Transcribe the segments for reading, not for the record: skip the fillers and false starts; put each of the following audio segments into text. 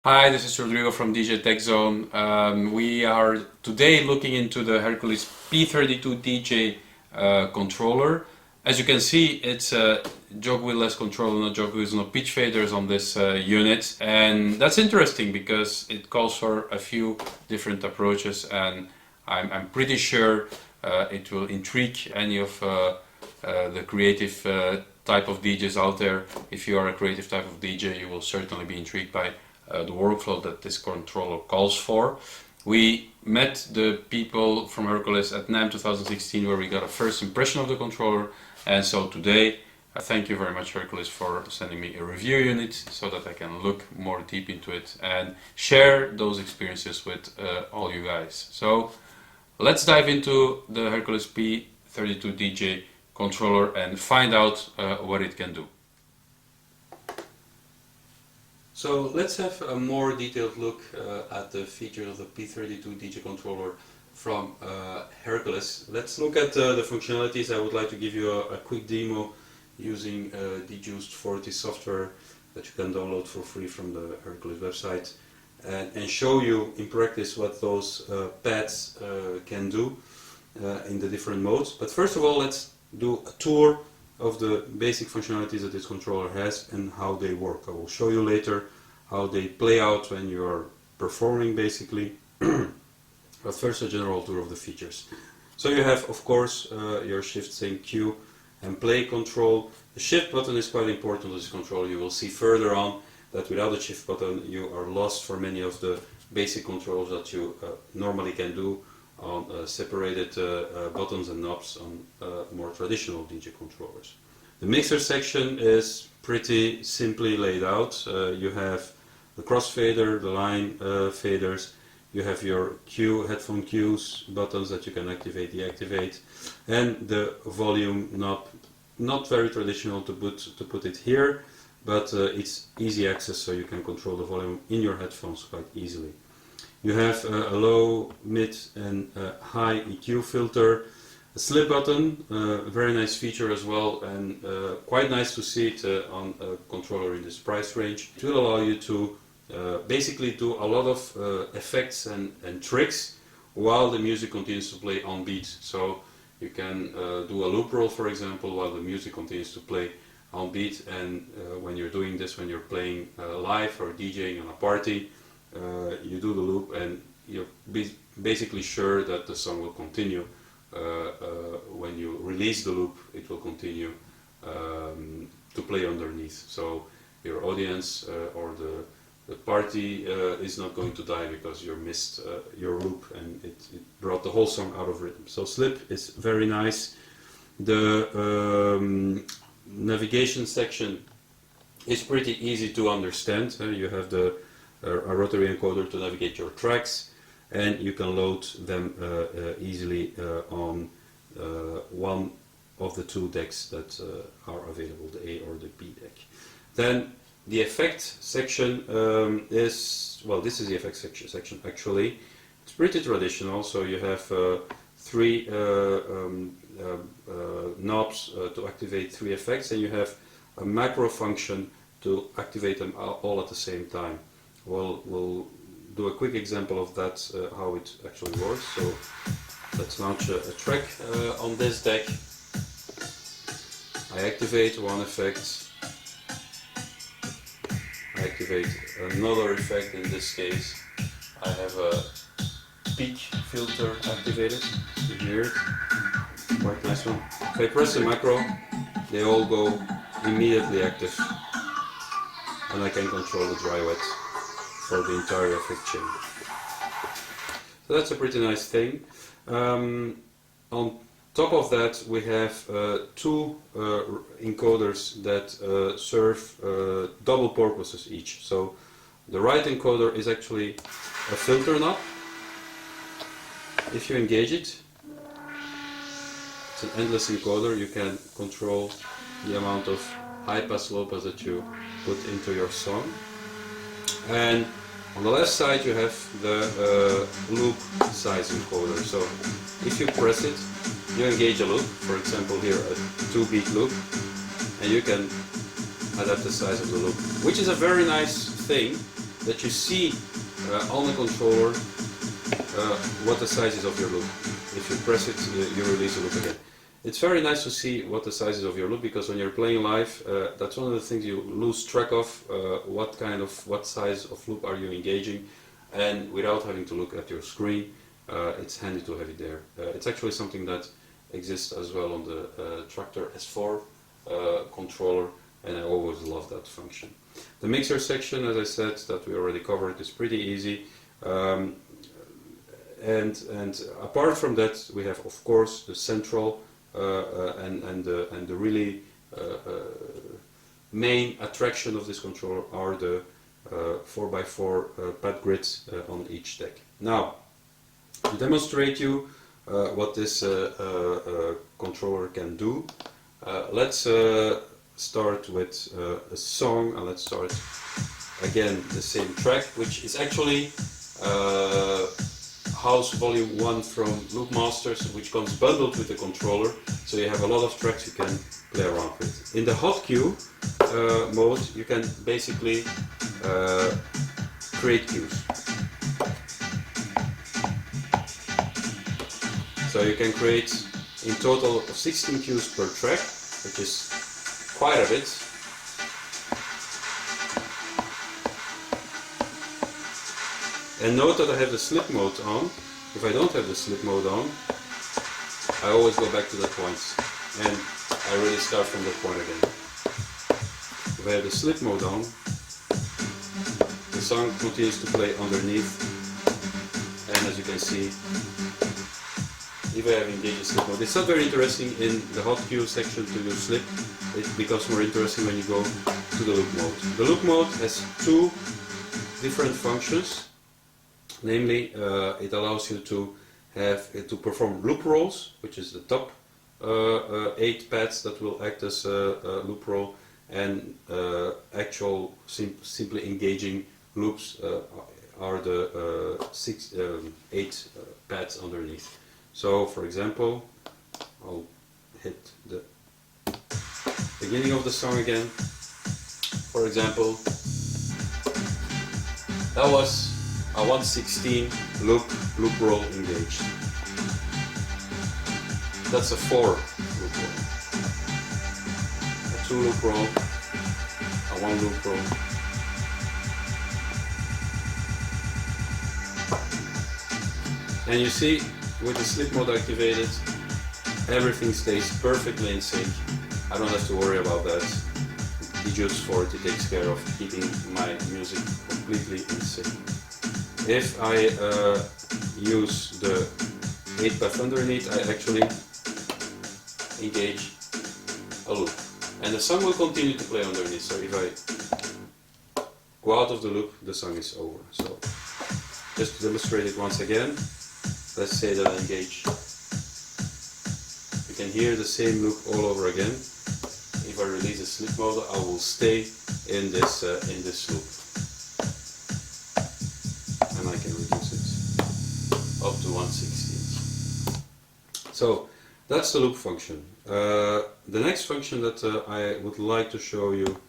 Hi, this is Rodrigo from DJ Tech Zone. We are today looking into the Hercules P32 DJ controller. As you can see, it's a jog wheelless controller, no jog wheels, no pitch faders on this unit. And that's interesting because it calls for a few different approaches, and I'm pretty sure it will intrigue any of the creative type of DJs out there. If you are a creative type of DJ, you will certainly be intrigued by the workflow that this controller calls for. We met the people from Hercules at NAMM 2016 where we got a first impression of the controller, and so today I thank you very much, Hercules, for sending me a review unit so that I can look more deep into it and share those experiences with all you guys. So let's dive into the Hercules P32 DJ controller and find out what it can do. So let's have a more detailed look at the features of the P32 DJ controller from Hercules. Let's look at the functionalities. I would like to give you a quick demo using Dejuiced 40 software that you can download for free from the Hercules website, and show you in practice what those pads can do in the different modes. But first of all, let's do a tour of the basic functionalities that this controller has and how they work. I will show you later how they play out when you are performing, basically. But first, a general tour of the features. So you have, of course, your shift, sync, cue and play control. The shift button is quite important to this controller. You will see further on that without the shift button you are lost for many of the basic controls that you normally can do on separated buttons and knobs on more traditional DJ controllers. The mixer section is pretty simply laid out. You have the crossfader, the line faders, you have your cue, headphone cues, buttons that you can activate, deactivate, and the volume knob. Not very traditional to put it here, but it's easy access, so you can control the volume in your headphones quite easily. You have a low, mid and high EQ filter, a slip button, a very nice feature as well, and quite nice to see it on a controller in this price range. It will allow you to basically do a lot of effects and tricks while the music continues to play on beat. So you can do a loop roll, for example, while the music continues to play on beat, and when you're doing this, when you're playing live or DJing on a party, you do the loop and you're basically sure that the song will continue. When you release the loop, it will continue to play underneath. So your audience or the party is not going to die because you missed your loop, and it brought the whole song out of rhythm. So slip is very nice. The navigation section is pretty easy to understand. You have a rotary encoder to navigate your tracks, and you can load them easily on one of the two decks that are available, the A or the B deck. Then the effect section is, well, this is the effect section actually. It's pretty traditional, so you have three knobs to activate three effects, and you have a macro function to activate them all at the same time. We'll do a quick example of that, how it actually works. So let's launch a track on this deck. I activate one effect. I activate another effect. In this case, I have a peak filter activated. You hear it? Quite nice one. So I press the macro, they all go immediately active, and I can control the dry wet for the entire effect chain. So that's a pretty nice thing. On top of that, we have two encoders that serve double purposes each. So the right encoder is actually a filter knob. If you engage it, it's an endless encoder. You can control the amount of high pass, low pass that you put into your song. And on the left side you have the loop size encoder. So if you press it, you engage a loop, for example here a 2-beat loop, and you can adapt the size of the loop, which is a very nice thing that you see on the controller what the size is of your loop. If you press it, you release the loop again. It's very nice to see what the size is of your loop, because when you're playing live, that's one of the things you lose track of. What size of loop are you engaging, and without having to look at your screen, it's handy to have it there. It's actually something that exists as well on the Tractor S4 controller, and I always love that function. The mixer section, as I said, that we already covered, is pretty easy. And apart from that, we have, of course, the central and the really main attraction of this controller are the 4x4 pad grids on each deck. Now, to demonstrate you what this controller can do, let's start with a song, and let's start again the same track, which is actually House Volume 1 from Loopmasters, which comes bundled with the controller, so you have a lot of tracks you can play around with. In the hot cue mode, you can basically create cues. So you can create in total 16 cues per track, which is quite a bit. And note that I have the slip mode on. If I don't have the slip mode on, I always go back to that point, and I really start from that point again. If I have the slip mode on, the song continues to play underneath, and as you can see, if I have engaged the slip mode, it's not very interesting in the hot cue section to use slip. It becomes more interesting when you go to the loop mode. The loop mode has two different functions. Namely, it allows you to perform loop rolls, which is the top 8 pads that will act as a loop roll, and actual simply engaging loops are the 8 pads underneath. So, for example, I'll hit the beginning of the song again. For example, that was a 1/16 loop roll engaged. That's a 4 loop roll. A 2 loop roll, a 1 loop roll. And you see, with the slip mode activated, everything stays perfectly in sync. I don't have to worry about that. DJs 40 takes care of keeping my music completely in sync. If I use the 8 path underneath, I actually engage a loop. And the song will continue to play underneath, so if I go out of the loop, the song is over. So, just to demonstrate it once again, let's say that I engage. You can hear the same loop all over again. If I release the slip mode, I will stay in this loop. And I can reduce it up to 1/16. So that's the loop function. The next function that I would like to show you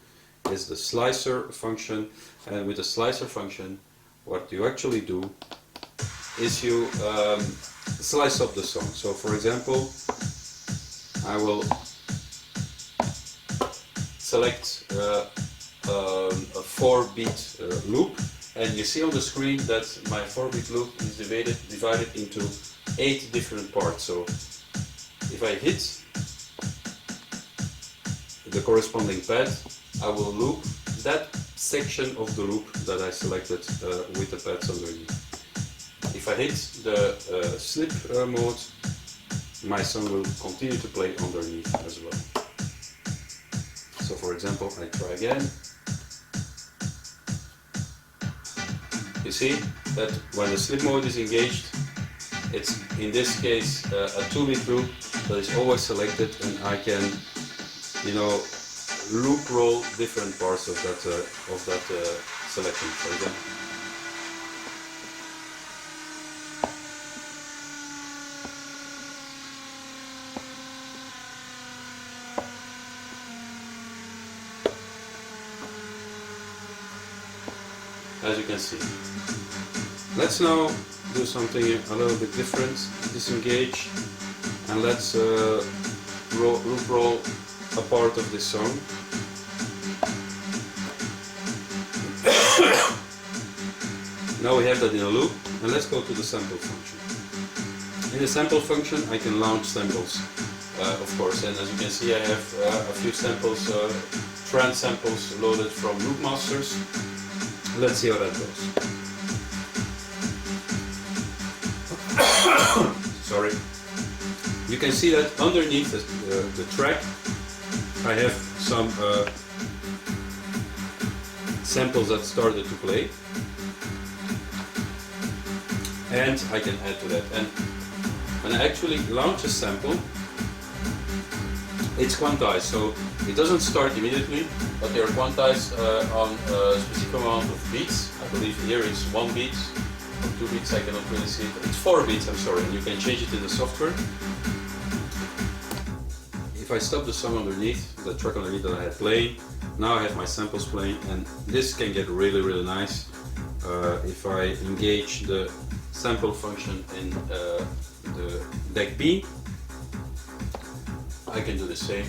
is the slicer function. And with the slicer function, what you actually do is you slice up the song. So for example, I will select a 4-beat loop, and you see on the screen that my 4-beat loop is divided into 8 different parts. So if I hit the corresponding pad, I will loop that section of the loop that I selected with the pads underneath. If I hit the slip mode, my song will continue to play underneath as well. So for example, I try again. You see that when the slip mode is engaged, it's in this case a 2-beat loop that is always selected, and I can, loop roll different parts of that selection, for example. as you can see. Let's now do something a little bit different, disengage, and let's loop roll a part of this song. Now we have that in a loop, and let's go to the sample function. In the sample function I can launch samples, of course, and as you can see I have a few samples, trance samples loaded from Loop Masters. Let's see how that goes. Sorry. You can see that underneath the track I have some samples that started to play, and I can add to that. And when I actually launch a sample, it's quantized, so it doesn't start immediately, but they are quantized on a specific amount of beats. I believe here it's 1 beat or 2 beats, I cannot really see it. It's 4 beats, I'm sorry, and you can change it in the software. If I stop the song underneath, the track underneath that I had playing, now I have my samples playing, and this can get really, really nice. If I engage the sample function in the deck B, I can do the same,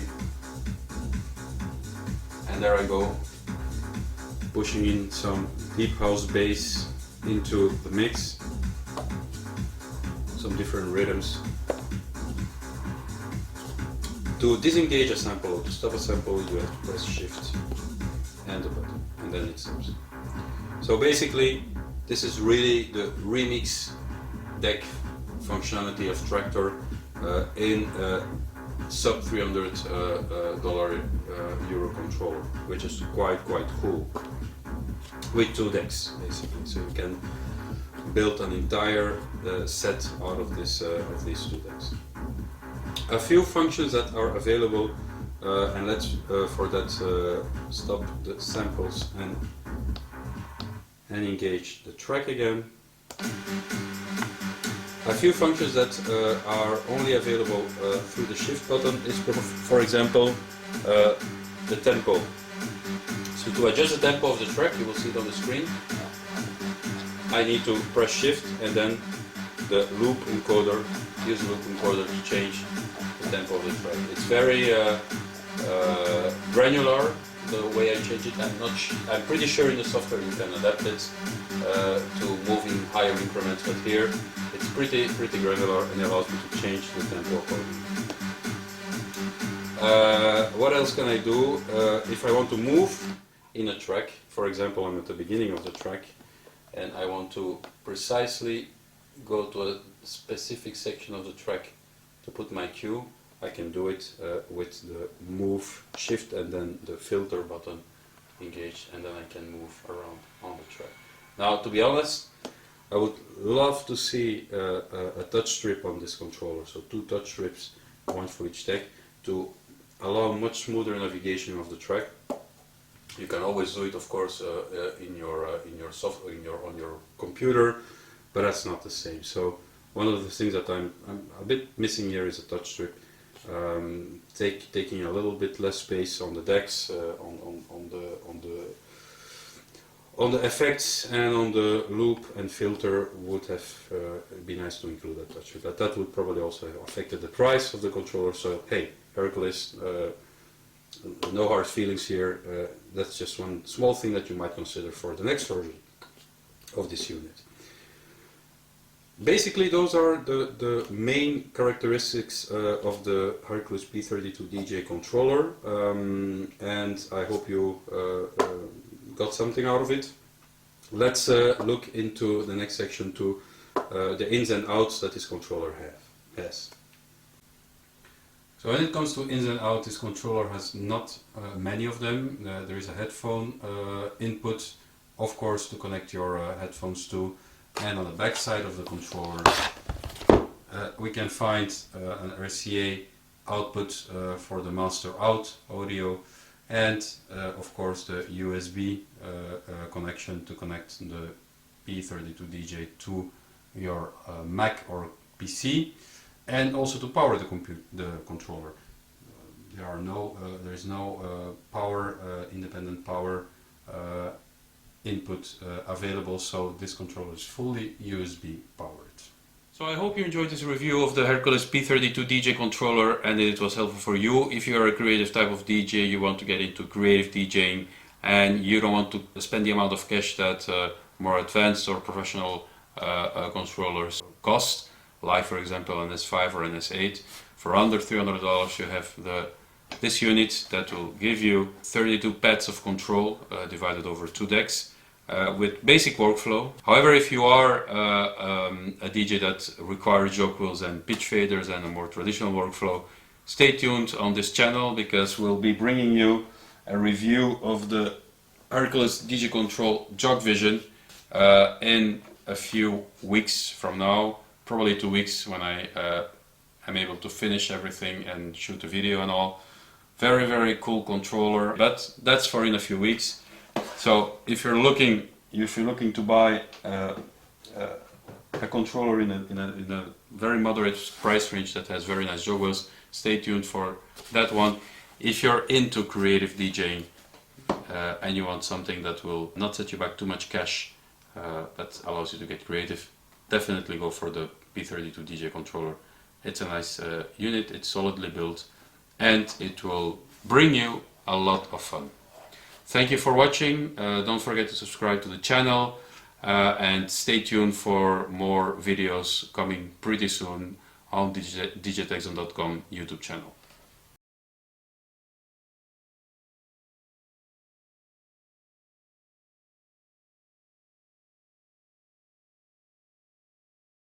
and there I go, pushing in some deep house bass into the mix, some different rhythms. To disengage a sample or to stop a sample, you have to press Shift and the button, and then it stops. So basically, this is really the remix deck functionality of Traktor in a sub $300 euro controller, which is quite cool, with 2 decks basically. So you can build an entire set out of this of these 2 decks. A few functions that are available, and let's for that stop the samples and engage the track again. A few functions that are only available through the Shift button is, for example, the tempo. So to adjust the tempo of the track, you will see it on the screen, I need to press Shift and then the loop encoder, use the loop encoder to change the tempo of the track. It's very granular the way I change it. I'm pretty sure in the software you can adapt it to move in higher increments, but here it's pretty granular and allows me to change the tempo accordingly. What else can I do? If I want to move in a track, for example, I'm at the beginning of the track and I want to precisely go to a specific section of the track to put my cue, I can do it with the move Shift and then the filter button engaged, and then I can move around on the track. Now, to be honest, I would love to see a touch strip on this controller, so 2 touch strips, 1 for each deck, to allow much smoother navigation of the track. You can always do it, of course, on your computer, but that's not the same. So one of the things that I'm a bit missing here is a touch strip, taking a little bit less space on the decks, on the effects and on the loop and filter would have been nice to include that touch strip. But that would probably also have affected the price of the controller. So hey, Hercules, no hard feelings here. That's just one small thing that you might consider for the next version of this unit. Basically, those are the main characteristics of the Hercules P32 DJ controller, and I hope you got something out of it. Let's look into the next section to the ins and outs that this controller has. So when it comes to ins and outs, this controller has not many of them. There is a headphone input, of course, to connect your headphones to. And on the back side of the controller we can find an RCA output for the master out audio, and of course the USB connection to connect the P32 DJ to your Mac or PC, and also to power the controller. There is no power independent power input available, so this controller is fully USB powered. So I hope you enjoyed this review of the Hercules P32 DJ controller and it was helpful for you. If you are a creative type of DJ, you want to get into creative DJing and you don't want to spend the amount of cash that more advanced or professional controllers cost, like for example an S5 or an S8. For under $300 you have this unit that will give you 32 pads of control divided over 2 decks. With basic workflow. However, if you are a DJ that requires jog wheels and pitch faders and a more traditional workflow, stay tuned on this channel because we'll be bringing you a review of the Hercules DJ Control Jog Vision in a few weeks from now, probably 2 weeks when I am able to finish everything and shoot the video and all. Very, very cool controller, but that's for in a few weeks. So if you're looking to buy a controller in a very moderate price range that has very nice jog wheels, stay tuned for that one. If you're into creative DJing and you want something that will not set you back too much cash, that allows you to get creative, definitely go for the P32 DJ controller. It's a nice unit, it's solidly built, and it will bring you a lot of fun. Thank you for watching. Don't forget to subscribe to the channel and stay tuned for more videos coming pretty soon on digitexon.com YouTube channel.